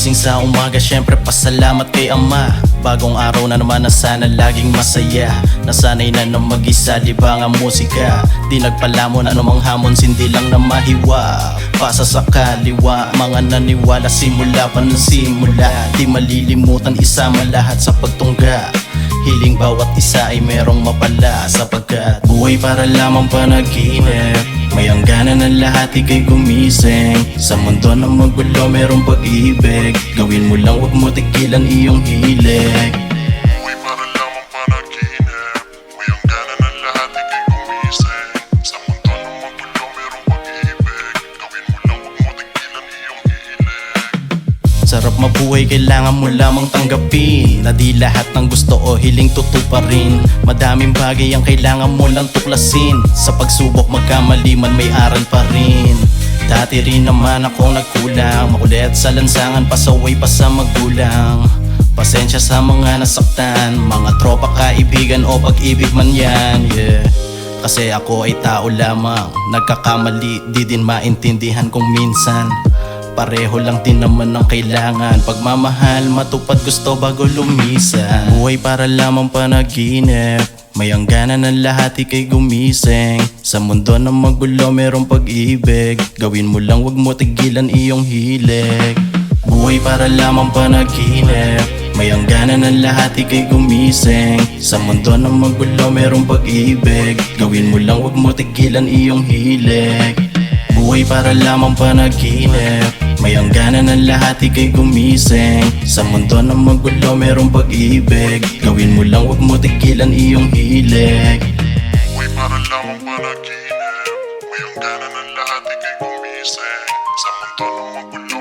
Pagising sa umaga, syempre pasalamat kay Ama. Bagong araw na naman na sana laging masaya. Nasanay na ng mag-isa, libang ang musika. Di nagpalamon anumang hamon, sindi lang na mahiwa. Pasa sa kaliwa, mga naniwala simula pa ng simula. Di malilimutan, isama lahat sa pagtungga. Hiling bawat isa ay merong mapala, sapagkat buhay para lamang panaginip. May hangganan ng lahat, ika'y gumising. Sa mundo na magulo, merong pag-ibig. Gawin mo lang, huwag mo tigilan iyong hilig. Buhay para lamang panaginip. May hangganan ng lahat, ika'y gumising. Sa mundo na magulo, merong pag-ibig. Gawin mo lang, huwag mo tigilan iyong hilig. Sarap mabuhay, kailangan mo lamang tanggapin na di lahat ng gusto o hiling tutuparin. Madaming bagay ang kailangan mo lang tuklasin. Sa pagsubok magkamali man, may aral pa rin. Dati rin naman akong nagkulang, makulit sa lansangan, pasaway pa sa magulang. Pasensya sa mga nasaktan, mga tropa, kaibigan o pag-ibig man yan, yeah. Kasi ako ay tao lamang, nagkakamali, di din maintindihan kung minsan. Pareho lang din naman ang kailangan, pagmamahal, matupad gusto bago lumisan. Buhay para lamang panaginip. May hangganan ng lahat, ika'y gumising. Sa mundo na magulo, merong pag-ibig. Gawin mo lang, huwag mo tigilan iyong hilig. Buhay para lamang panaginip. May hangganan ng lahat, ika'y gumising. Sa mundo na magulo, merong pag-ibig. Gawin mo lang, huwag mo tigilan iyong hilig. Buhay para lamang panaginip. May hangganan ng lahat, ika'y gumising. Sa mundo na magulo, merong pag-ibig. Gawin mo lang, huwag mo tigilan iyong hilig. Buhay para lamang panaginip. May hangganan ng lahat, ika'y gumising. Sa mundo na magulo,